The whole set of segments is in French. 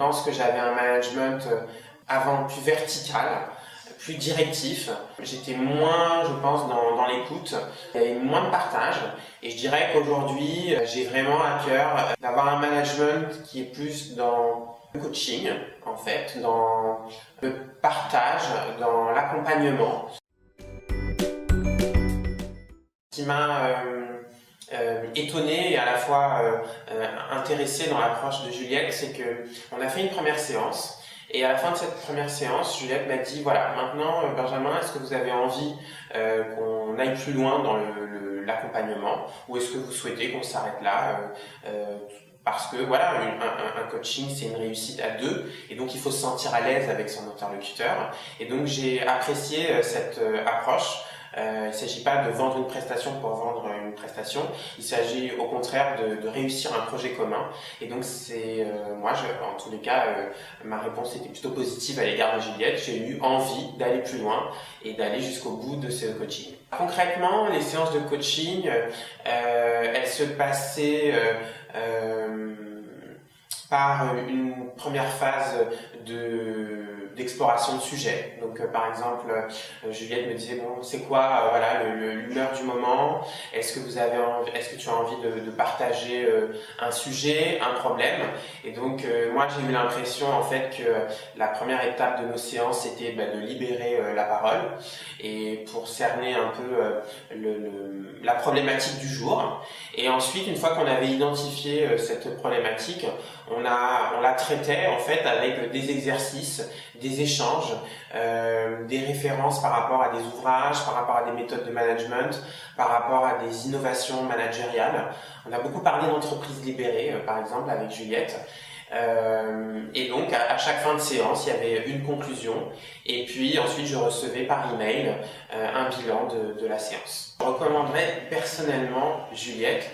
pense que j'avais un management avant plus vertical, plus directif. J'étais moins, je pense, dans l'écoute. Il y avait moins de partage. Et je dirais qu'aujourd'hui, j'ai vraiment à cœur d'avoir un management qui est plus dans le coaching, en fait, dans le partage, dans l'accompagnement. Ce qui m'a étonné et à la fois intéressé dans l'approche de Juliette, c'est qu'on a fait une première séance. Et à la fin de cette première séance, Juliette m'a dit, voilà, maintenant, Benjamin, est-ce que vous avez envie qu'on aille plus loin dans l'accompagnement, ou est-ce que vous souhaitez qu'on s'arrête là parce que voilà, un coaching, c'est une réussite à deux, et donc il faut se sentir à l'aise avec son interlocuteur. Et donc j'ai apprécié cette approche. Il ne s'agit pas de vendre une prestation pour vendre une prestation, il s'agit au contraire de réussir un projet commun. Et donc c'est moi, en tous les cas, ma réponse était plutôt positive à l'égard de Juliette. J'ai eu envie d'aller plus loin et d'aller jusqu'au bout de ce coaching. Concrètement, les séances de coaching, elles se passaient par une première phase d'exploration de sujet. Donc par exemple, Juliette me disait, bon, c'est quoi voilà l'humeur du moment, est-ce que tu as envie de partager un sujet, un problème. Et donc moi j'ai eu l'impression en fait que la première étape de nos séances c'était de libérer la parole et pour cerner un peu la problématique du jour. Et ensuite, une fois qu'on avait identifié cette problématique, on la traitait en fait avec des exercices, des échanges, des références par rapport à des ouvrages, par rapport à des méthodes de management, par rapport à des innovations managériales. On a beaucoup parlé d'entreprises libérées, par exemple, avec Juliette. Et donc à chaque fin de séance, il y avait une conclusion et puis ensuite je recevais par email un bilan de la séance. Je recommanderais personnellement Juliette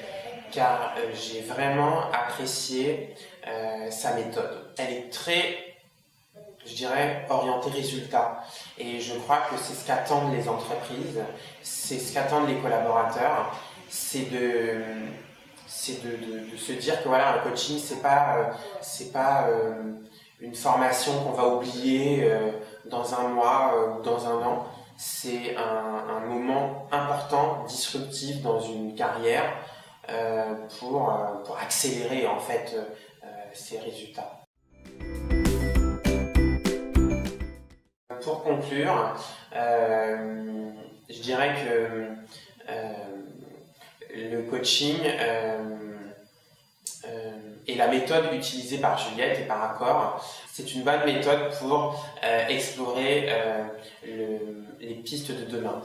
car j'ai vraiment apprécié sa méthode. Elle est très, je dirais, orientée résultat et je crois que c'est ce qu'attendent les entreprises, c'est ce qu'attendent les collaborateurs, c'est de se dire que voilà, un coaching c'est pas une formation qu'on va oublier dans un mois ou dans un an. C'est un moment important, disruptif dans une carrière pour accélérer en fait ses résultats. Pour conclure, je dirais que le coaching et la méthode utilisée par Juliette et par Accor, c'est une bonne méthode pour explorer les pistes de demain.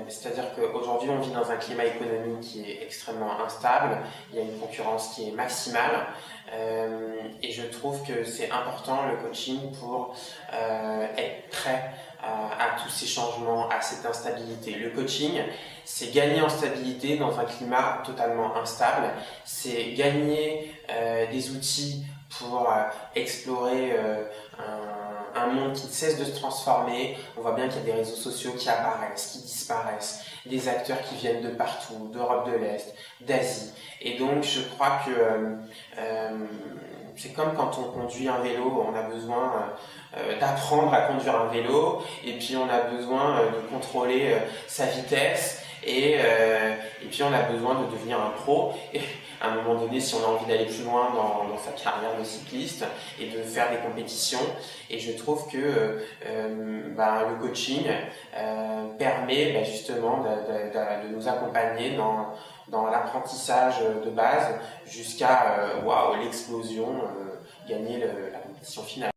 C'est-à-dire qu'aujourd'hui, on vit dans un climat économique qui est extrêmement instable, il y a une concurrence qui est maximale, et je trouve que c'est important le coaching pour être prêt à tous ces changements, à cette instabilité. Le coaching, c'est gagner en stabilité dans un climat totalement instable, c'est gagner des outils pour explorer un monde qui ne cesse de se transformer. On voit bien qu'il y a des réseaux sociaux qui apparaissent, qui disparaissent, des acteurs qui viennent de partout, d'Europe de l'Est, d'Asie. Et donc je crois que c'est comme quand on conduit un vélo, on a besoin d'apprendre à conduire un vélo et puis on a besoin de contrôler sa vitesse et puis on a besoin de devenir un pro. Et à un moment donné, si on a envie d'aller plus loin dans sa carrière de cycliste et de faire des compétitions, et je trouve que le coaching permet justement de nous accompagner dans l'apprentissage de base jusqu'à l'explosion, gagner la compétition finale.